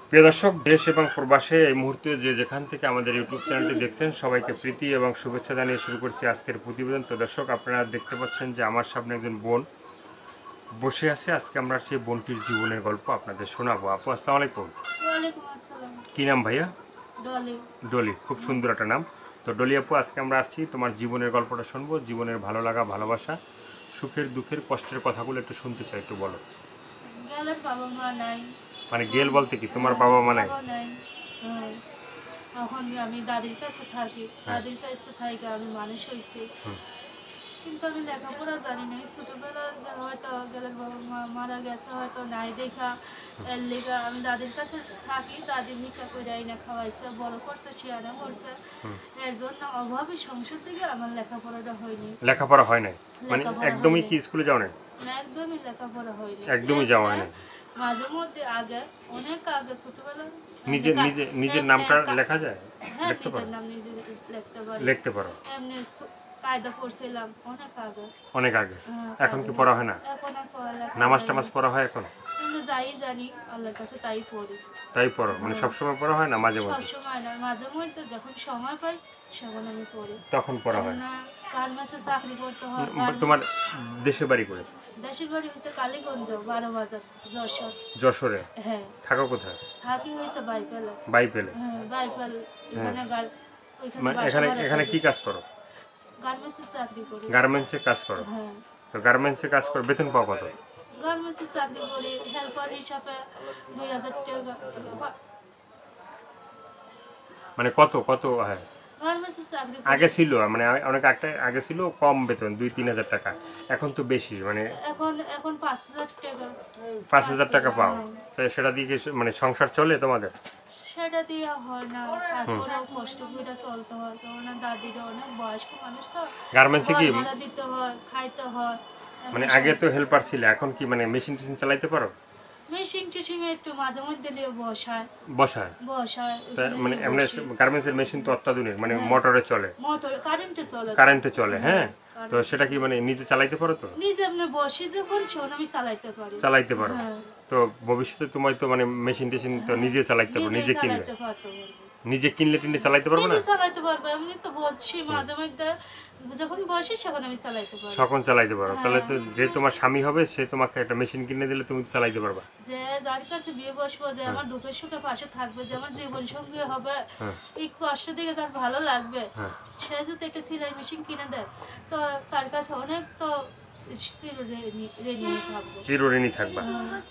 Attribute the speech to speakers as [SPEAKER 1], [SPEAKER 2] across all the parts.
[SPEAKER 1] প্রিয় দর্শক, দেশ এবং প্রবাসে এই মুহূর্তে যে যেখান থেকে আমাদের ইউটিউব চ্যানেলটি দেখছেন সবাইকে প্রীতি এবং শুভেচ্ছা জানিয়ে শুরু করছি আজকের প্রতিবেদন। তো দর্শক, আপনারা দেখতে পাচ্ছেন যে আমার সামনে একজন বোন বসে আছে। আজকে আমরা সেই বোনটির জীবনের গল্প আপনাদের শোনাবো। আপু, আসসালামু আলাইকুম।
[SPEAKER 2] ওয়ালাইকুম আসসালাম।
[SPEAKER 1] কি নাম ভাইয়া?
[SPEAKER 2] ডলি।
[SPEAKER 1] ডলি, খুব সুন্দর একটা নাম। তো ডলি আপু, আজকে আমরা আসছি তোমার জীবনের গল্পটা শুনবো। জীবনের ভালো লাগা, ভালোবাসা, সুখের দুঃখের কষ্টের কথাগুলো একটু শুনতে চাই, একটু বলো।
[SPEAKER 2] গেলের বাবা মা নাই।
[SPEAKER 1] মানে গেল বলতে কি, তোমার বাবা মা নাই?
[SPEAKER 2] বাবা নাই। হ্যাঁ। এখন আমি দাদির কাছে থাকি। দাদির কাছে থাকি আমি মানুষ হয়েছি। কিন্তু আমি লেখাপড়া জানি না। ছোটবেলা হয়তো গেলের বাবা মা মারা গেছে, হয়তো নাই দেখা এর লেগা আমি দাদির কাছে থাকি। দাদি ভিক্ষা করে না খাওয়াইছে, বড় করছে, শিয়ানা করছে। এর জন্য অভাবী সংসার থেকে আমার লেখাপড়াটা হয়নি।
[SPEAKER 1] লেখাপড়া হয় নাই মানে একদমই কি স্কুলে যাও না?
[SPEAKER 2] না, একদমই লেখাপড়া হয়নি।
[SPEAKER 1] একদমই যাওয়া হয় না।
[SPEAKER 2] মাঝে মধ্যে আগে, অনেক আগে ছোটবেলা
[SPEAKER 1] নিজের নামটা লেখা যায়?
[SPEAKER 2] হ্যাঁ,
[SPEAKER 1] লিখতে পারো?
[SPEAKER 2] নিজের নাম নিজে লিখতে পারি।
[SPEAKER 1] লিখতে পারো?
[SPEAKER 2] এমনি কায়দা পড়ছিলাম অনেক আগে।
[SPEAKER 1] অনেক আগে। এখন কি পড়া হয় না?
[SPEAKER 2] এখন আর পড়ালেখা
[SPEAKER 1] নামাজ টামাজ পড়া হয় এখন?
[SPEAKER 2] কিন্তু যাই জানি আল্লাহর কাছে তাই পড়ি।
[SPEAKER 1] তাই পড়ো? মানে সবসময় পড়া হয় না, মাঝে মধ্যে?
[SPEAKER 2] সবসময় না, মাঝে মধ্যে যখন সময় পাই তখন আমি পড়ি।
[SPEAKER 1] তখন পড়া হয়
[SPEAKER 2] না, গার্মেন্টসে চাকরি করতে হয়।
[SPEAKER 1] তোমার দেশের বাড়ি করে?
[SPEAKER 2] দেশের বাড়ি হচ্ছে কালীগঞ্জ, 12 বাজার, যশোর।
[SPEAKER 1] যশোরে?
[SPEAKER 2] হ্যাঁ।
[SPEAKER 1] থাকো কোথায়?
[SPEAKER 2] থাকি হয়েছে বাইপেলে।
[SPEAKER 1] বাইপেলে?
[SPEAKER 2] হ্যাঁ, বাইপেল। এখানে
[SPEAKER 1] মানে এখানে কি কাজ করো?
[SPEAKER 2] গার্মেন্টসে চাকরি করি।
[SPEAKER 1] গার্মেন্টসে কাজ করো?
[SPEAKER 2] হ্যাঁ।
[SPEAKER 1] তো গার্মেন্টসে কাজ করে বেতন পাও কত?
[SPEAKER 2] গার্মেন্টসে চাকরি করি, হেল্পার হিসাবে 2000 টাকা।
[SPEAKER 1] মানে কত কত? হ্যাঁ,
[SPEAKER 2] গার্মেন্টসে চাকরি
[SPEAKER 1] আগে
[SPEAKER 2] করি।
[SPEAKER 1] ছিল মানে অনেক একটা আগে ছিল কম বেতন, 2-3 হাজার টাকা। এখন তো বেশি, মানে
[SPEAKER 2] এখন 5000 টাকা।
[SPEAKER 1] 5,000 টাকা পাও। তো সেটা দিয়ে কি মানে সংসার চলে তোমাদের?
[SPEAKER 2] সেটা দিয়ে হয় না, তারপরেও কষ্ট করে চলতে হয়। কারণ দাদিরা অনেক বয়স্ক মানুষ তো,
[SPEAKER 1] গার্মেন্টসে কি
[SPEAKER 2] ঘর ভাড়া দিতে হয়, খাইতে হয়।
[SPEAKER 1] মানে আগে তো হেল্পার ছিল, এখন কি মানে মেশিন টেশিন চালাইতে পারো?
[SPEAKER 2] মেশিন টেশিন একটু মাঝে মধ্যে নিয়ে বসায়।
[SPEAKER 1] বসায়? তা মানে এমনি গার্মেন্টসের মেশিন তো অত্যাধুনিক, মানে মোটরে চলে,
[SPEAKER 2] মোটর
[SPEAKER 1] কারেন্টে চলে। হ্যাঁ, তো সেটা কি মানে নিজে চালাইতে পারো? তো
[SPEAKER 2] নিজে এমনি বসে যখন সেখন আমি চালাইতে পারি।
[SPEAKER 1] চালাইতে পারো?
[SPEAKER 2] হ্যাঁ।
[SPEAKER 1] তো ভবিষ্যতে তোমার তো মানে মেশিন টেশিন তো নিজে চালাইতে পারো, নিজে কিনলে?
[SPEAKER 2] চালাইতে পারতে পারবো।
[SPEAKER 1] নিজে কিনলে টিনলে চালাইতে পারবো না?
[SPEAKER 2] নিজে চালাইতে পারবো, এমনি তো বসছি মাঝে মধ্যে, যখন বসি সেখন আমি চালাইতে পারবো।
[SPEAKER 1] তখন চালাইতে পারো? তাহলে তো যে তোমার স্বামী হবে সে তোমাকে একটা মেশিন কিনে দিলে তুমি চালাইতে পারবা।
[SPEAKER 2] যে যার কাছে বিয়ে বসবো, যে আমার দুঃখের সুখে পাশে থাকবে, যে আমার জীবন সঙ্গী হবে, এই কষ্ট দিকে যার ভালো লাগবে, সে যদি একটা সেলাই মেশিন কিনে দেয় তো তার কাছে অনেক তো
[SPEAKER 1] চিরঋণী থাকবা।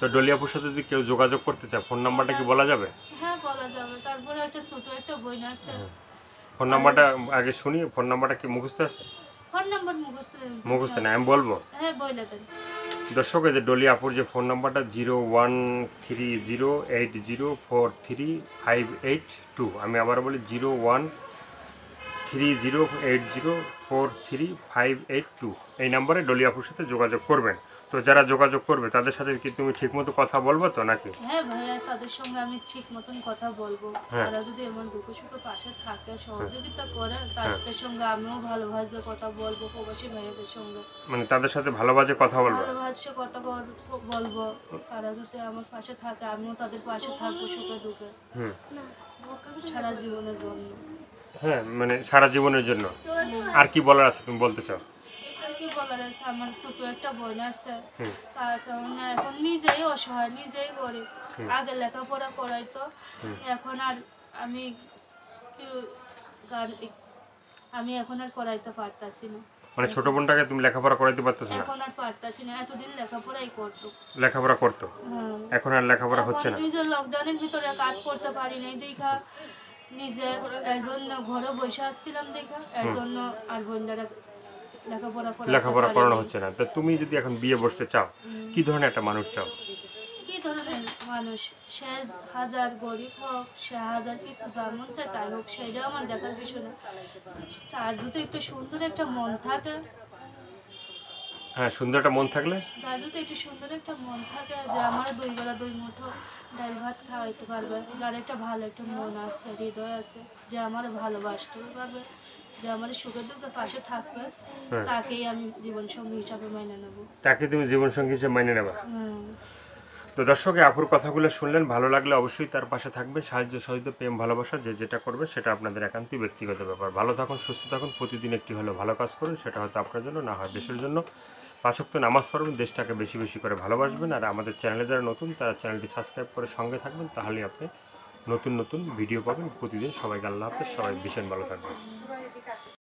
[SPEAKER 1] তো ডলিয়াপুর সাথে যদি কেউ যোগাযোগ করতে চায়, ফোন নাম্বারটা কি বলা যাবে?
[SPEAKER 2] হ্যাঁ, বলা যাবে। তারপরে একটা ছোট একটা বই আছে।
[SPEAKER 1] ফোন নাম্বারটা আগে শুনি। ফোন নাম্বারটা কি মুখস্থ আছে?
[SPEAKER 2] ফোন নাম্বার
[SPEAKER 1] মুখস্থ না, আমি বলবো।
[SPEAKER 2] হ্যাঁ, বইলে দেন।
[SPEAKER 1] দর্শক, এই যে ডলিয়াপুর যে ফোন নাম্বারটা 0130804358 আমি আবার বলি 0130804358 এই নাম্বারে ডলিয়াপুর সাথে যোগাযোগ করবেন। তো যারা যোগাযোগ করবে তাদের সাথে কি তুমি ঠিকমতো কথা বলবো তো নাকি?
[SPEAKER 2] হ্যাঁ ভাইয়া, তাদের সঙ্গে আমি ঠিক মতন কথা বলবো। তারা যদি এমন দুঃখ সুখে পাশে থাকে, সহযোগিতা করে, তাদের সঙ্গে আমিও ভালোভাবে কথা বলবো। প্রবাসী ভাইয়াদের সঙ্গে
[SPEAKER 1] মানে তাদের সাথে ভালোবাসে কথা বলবো,
[SPEAKER 2] ভালোবাসে কথা বলবো। তারা যদি আমার পাশে থাকে, আমিও তাদের পাশে থাকবো সুখে দুঃখে, সারা জীবনের জন্য।
[SPEAKER 1] হ্যাঁ, মানে সারা জীবনের জন্য। আর কি বলার আছে তুমি বলতে চাও?
[SPEAKER 2] কি বলার আছে, আমার ছোট একটা বোন আছে, তার কারণে এখন নিজেই অসহায়, নিজেই গরিব। আগে লেখাপড়া করাইতো, এখন আর আমি আমি এখন আর করাইতে পারতাছি না।
[SPEAKER 1] মানে ছোট বোনটাকে তুমি লেখাপড়া করাইতে পারতেছ না?
[SPEAKER 2] এখন আর পারতাছি না। এতদিন লেখাপড়াই করতো,
[SPEAKER 1] লেখাপড়া করতো, এখন আর লেখাপড়া হচ্ছে না।
[SPEAKER 2] নিজের লকডাউনের ভিতরে কাজ করতে পারি নাই দেখা, নিজের এর জন্য ঘরে বসে আসছিলাম দেখা, এর জন্য আর বোনরা
[SPEAKER 1] লেখাপড়া করানো হচ্ছে না। তো তুমি যদি এখন বিয়ে বসতে চাও, কি ধরনের একটা মানুষ চাও?
[SPEAKER 2] কি ধরনের মানুষ? সে হাজার গরিব হোক, সে হাজার কিছু যেমন চায় তাই হোক, সেটা আমার দেখার কিছু না। তার যদি একটু সুন্দর একটা মন থাকে।
[SPEAKER 1] হ্যাঁ, সুন্দর একটা মন থাকলে?
[SPEAKER 2] তার যদি একটু সুন্দর একটা মন থাকে, যে আমার 2 বেলা 2 মুঠো ডাল ভাত খাওয়াইতে পারবে, যার একটা ভালো একটা মন আছে, হৃদয় আছে, যে আমার ভালোবাসতে পারবে, যে আমার সুখে দুঃখে পাশে থাকবে, তাকেই আমি জীবন সঙ্গী হিসাবে মেনে নেব।
[SPEAKER 1] তাকে তুমি জীবন সঙ্গী হিসেবে মেনে নেবা? তো দর্শক এই আপুর কথাগুলো শুনলেন, ভালো লাগলে অবশ্যই তার পাশে থাকবেন, সাহায্য সহযোগিতা প্রেম ভালোবাসা যে যেটা করবে সেটা আপনাদের একান্তই ব্যক্তিগত ব্যাপার। ভালো থাকুন, সুস্থ থাকুন, প্রতিদিন একটি হলেও ভালো কাজ করুন, সেটা হয়তো আপনার জন্য না হয় দেশের জন্য। 5 ওয়াক্ত নামাজ পড়বেন, দেশটাকে বেশি বেশি করে ভালোবাসবেন। আর আমাদের চ্যানেলে যারা নতুন তারা চ্যানেলটি সাবস্ক্রাইব করে সঙ্গে থাকবেন, তাহলে আপনি নতুন নতুন ভিডিও পাবেন প্রতিদিন। সবাইকে আল্লাহ হাফেজ, সবাই ভীষণ ভালো থাকবেন।